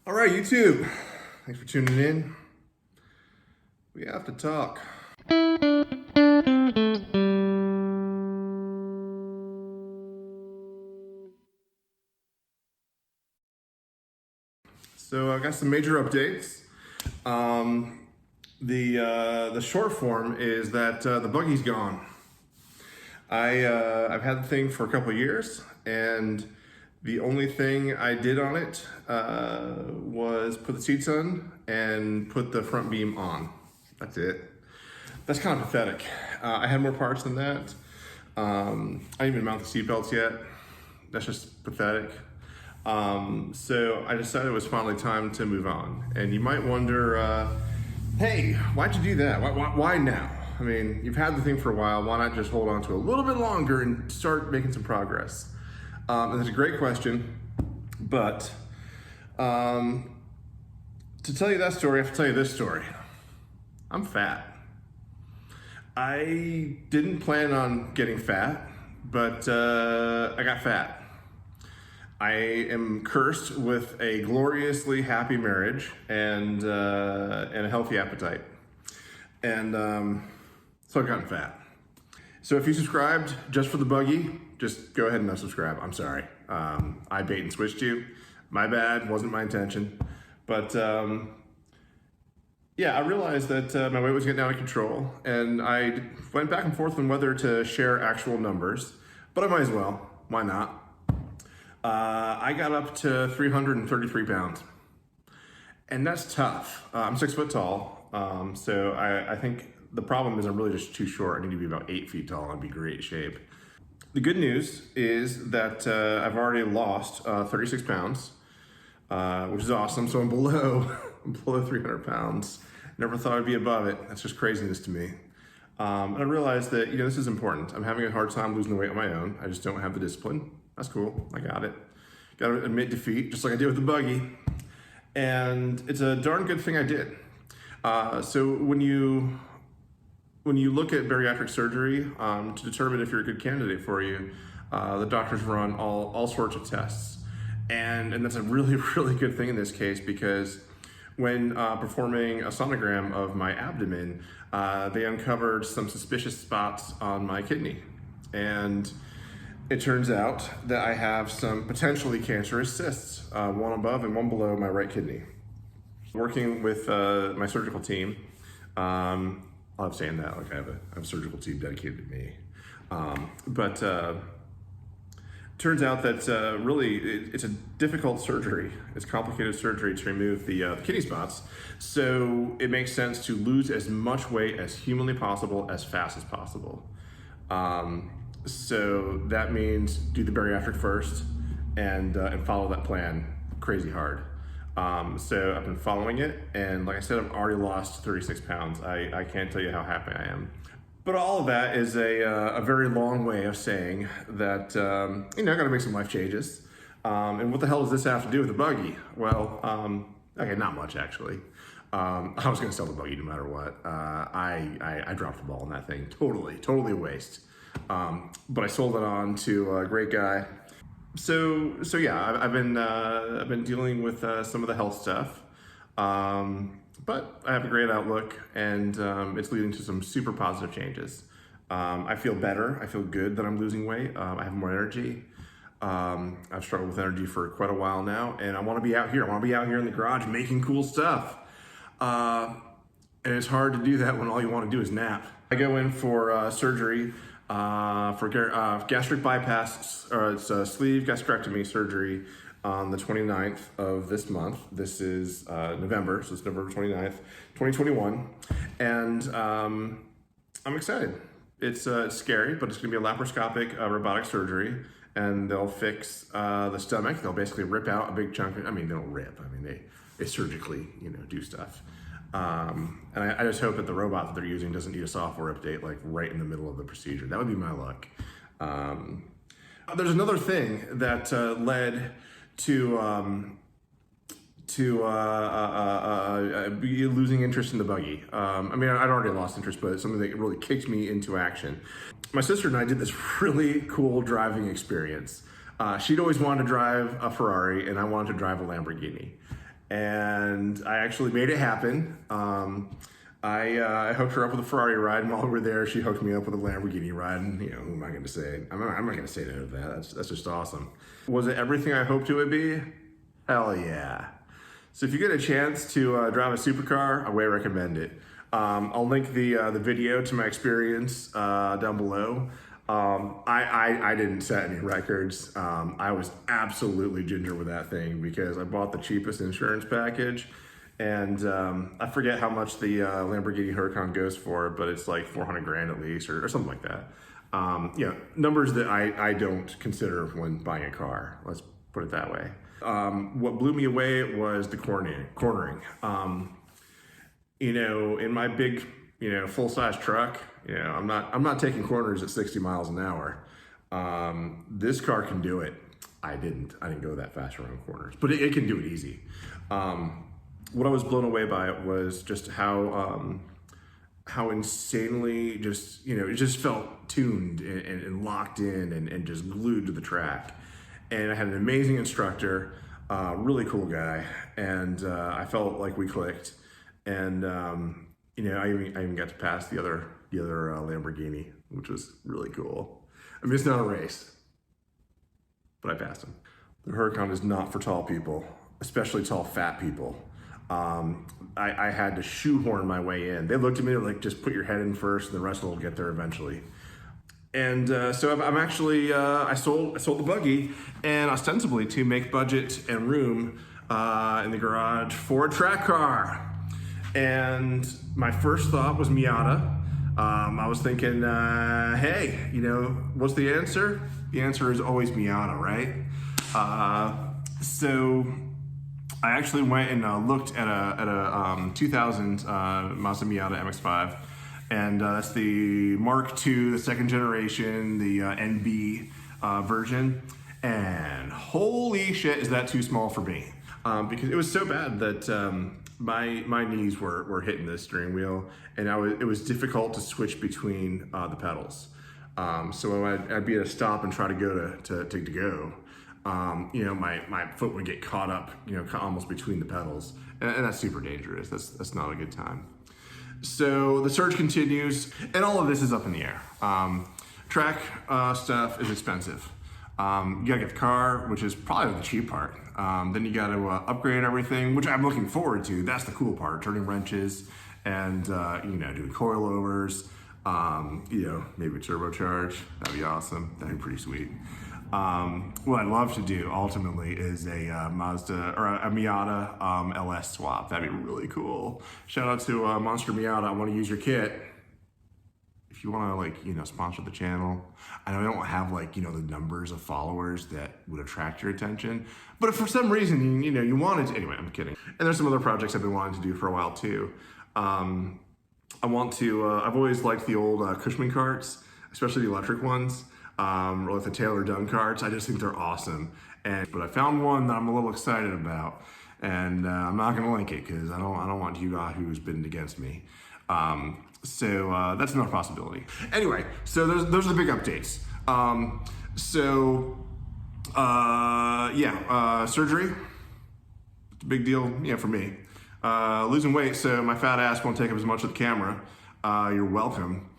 All right, YouTube. Thanks for tuning in. We have to talk. So I got some major updates. The short form is that the buggy's gone. I've had the thing for a couple of years, and the only thing I did on it was put the seats on and put the front beam on. That's it. That's kind of pathetic. I had more parts than that. I didn't even mount the seat belts yet. That's just pathetic. So I decided it was finally time to move on. And you might wonder, hey, why'd you do that? Why now? I mean, you've had the thing for a while. Why not just hold on to it a little bit longer and start making some progress? And that's a great question. But to tell you that story, I have to tell you this story. I'm fat. I didn't plan on getting fat, but I got fat. I am cursed with a gloriously happy marriage and a healthy appetite. And so I've gotten fat. So if you subscribed just for the buggy, just go ahead and unsubscribe. I'm sorry. I bait and switched you. My bad, wasn't my intention. But yeah, I realized that my weight was getting out of control, and I went back and forth on whether to share actual numbers, but I might as well. Why not? I got up to 333 pounds, and that's tough. I'm 6 foot tall, so I think the problem is I'm really just too short. I need to be about 8 feet tall and be great shape. The good news is that I've already lost 36 pounds, which is awesome. So I'm below, I'm below 300 pounds. Never thought I'd be above it. That's just craziness to me. And I realized that, this is important. I'm having a hard time losing the weight on my own. I just don't have the discipline. That's cool, I got it. Got to admit defeat, just like I did with the buggy. And it's a darn good thing I did. So when you look at bariatric surgery to determine if you're a good candidate for you, the doctors run all sorts of tests. And that's a really, really good thing in this case, because when performing a sonogram of my abdomen, they uncovered some suspicious spots on my kidney. And it turns out that I have some potentially cancerous cysts, one above and one below my right kidney. Working with my surgical team, I love saying that, like I have a surgical team dedicated to me. But turns out that really it's a difficult surgery. It's complicated surgery to remove the kidney spots. So it makes sense to lose as much weight as humanly possible, as fast as possible. So that means do the bariatric first and follow that plan crazy hard. So I've been following it, and like I said, I've already lost 36 pounds. I can't tell you how happy I am. But all of that is a very long way of saying that, I gotta make some life changes. And what the hell does this have to do with the buggy? Well, okay, not much actually. I was gonna sell the buggy no matter what. I dropped the ball on that thing, totally a waste. But I sold it on to a great guy. So yeah, I've been dealing with some of the health stuff, but I have a great outlook, and it's leading to some super positive changes. I feel better. I feel good that I'm losing weight. I have more energy. I've struggled with energy for quite a while now, and I want to be out here. I want to be out here in the garage making cool stuff. And it's hard to do that when all you want to do is nap. I go in for surgery. For gastric bypass, or it's sleeve gastrectomy surgery on the 29th of this month. This is November, so it's November 29th, 2021. And I'm excited. It's scary, but it's gonna be a laparoscopic robotic surgery, and they'll fix the stomach. They'll basically rip out a big chunk. They don't rip. They surgically, do stuff. And I just hope that the robot that they're using doesn't need a software update like right in the middle of the procedure. That would be my luck. There's another thing that led to losing interest in the buggy. I'd already lost interest, but it's something that really kicked me into action. My sister and I did this really cool driving experience. She'd always wanted to drive a Ferrari, and I wanted to drive a Lamborghini. and I actually made it happen. I hooked her up with a Ferrari ride, and while we were there, she hooked me up with a Lamborghini ride. And you know, who am I going to say? I'm not going to say no to that. That's just awesome. Was it everything I hoped it would be? Hell yeah! So if you get a chance to drive a supercar, I would recommend it. I'll link the video to my experience down below. I didn't set any records. I was absolutely ginger with that thing because I bought the cheapest insurance package, and I forget how much the Lamborghini Huracan goes for, but it's like 400 grand at least, or something like that. You know, numbers that I don't consider when buying a car. Let's put it that way. What blew me away was the cornering. You know, in my big, you know, full-size truck, you know, I'm not taking corners at 60 miles an hour. This car can do it. I didn't go that fast around corners, but it can do it easy. What I was blown away by it was just how insanely just, you know, it just felt tuned and locked in and just glued to the track. And I had an amazing instructor, really cool guy, and I felt like we clicked. And you know, I even got to pass the other Lamborghini, which was really cool. I mean, it's not a race, but I passed him. The Huracan is not for tall people, especially tall fat people. I had to shoehorn my way in. They looked at me like, just put your head in first, and the rest will get there eventually. And so I'm actually I sold the Buggy, and ostensibly to make budget and room in the garage for a track car. And my first thought was Miata. I was thinking, hey, you know, what's the answer? The answer is always Miata, right? So I actually went and looked at a 2000 Mazda Miata MX-5, and that's the Mark II, the second generation, the NB version. And holy shit, is that too small for me? Because it was so bad that my knees were hitting the steering wheel, and it was difficult to switch between the pedals. So I'd be at a stop and try to go to go. You know, my foot would get caught up, you know, almost between the pedals, and that's super dangerous. That's not a good time. So the search continues, and all of this is up in the air. Track stuff is expensive. You gotta get the car, which is probably the cheap part. Then you gotta upgrade everything, which I'm looking forward to. That's the cool part, turning wrenches and you know, doing coilovers, you know, maybe turbocharge. That'd be awesome. That'd be pretty sweet. What I'd love to do ultimately is a Mazda or a Miata LS swap. That'd be really cool. Shout out to Monster Miata. I want to use your kit. If you want to, like, you know, sponsor the channel. I know I don't have, like, you know, the numbers of followers that would attract your attention, but if for some reason, you know, you wanted to, anyway, I'm kidding. And there's some other projects I've been wanting to do for a while too. I want to, I've always liked the old Cushman carts, especially the electric ones, or like the Taylor Dunn carts. I just think they're awesome. But I found one that I'm a little excited about, and I'm not gonna link it because I don't want you who's been against me. So that's another possibility. Anyway, so those are the big updates. Surgery, it's a big deal, yeah, for me. Losing weight, so my fat ass won't take up as much of the camera. You're welcome.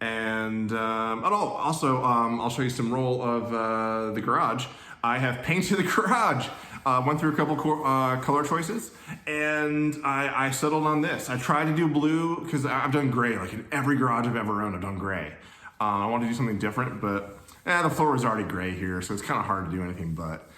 And I'll show you some roll of the garage. I have painted the garage. Went through a couple color choices, and I settled on this. I tried to do blue because I've done gray. Like in every garage I've ever owned, I've done gray. I wanted to do something different, but the floor is already gray here, so it's kind of hard to do anything but.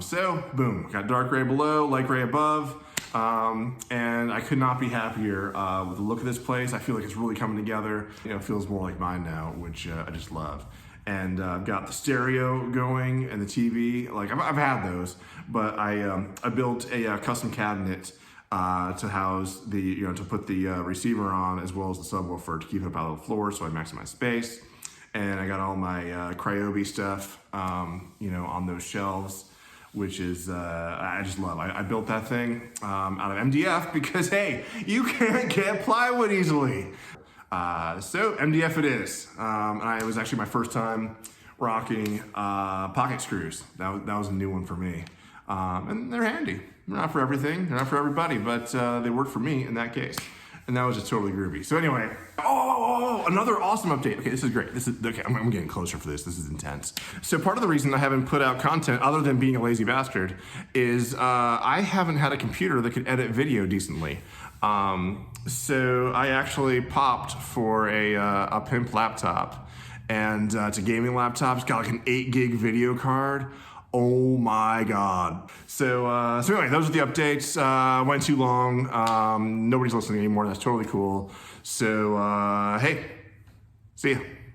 So boom, got dark gray below, light gray above, and I could not be happier with the look of this place. I feel like it's really coming together. You know, it feels more like mine now, which I just love. And I've got the stereo going and the TV. Like I've had those, but I built a custom cabinet to house the, to put the receiver on, as well as the subwoofer to keep it up out of the floor, so I maximize space. And I got all my Cryobi stuff, on those shelves, which is I just love. I built that thing out of MDF because hey, you can't get plywood easily. So MDF it is, and it was actually my first time rocking pocket screws. That was a new one for me, and they're handy. They're not for everything, they're not for everybody, but they work for me in that case. And that was just totally groovy. So anyway, another awesome update. Okay, this is great. Okay, I'm getting closer for this. This is intense. So part of the reason I haven't put out content, other than being a lazy bastard, is I haven't had a computer that could edit video decently. So I actually popped for a pimp laptop, and it's a gaming laptop. It's got like an 8 gig video card. Oh my God. So anyway, those are the updates. Went too long. Nobody's listening anymore. That's totally cool. So, hey, see ya.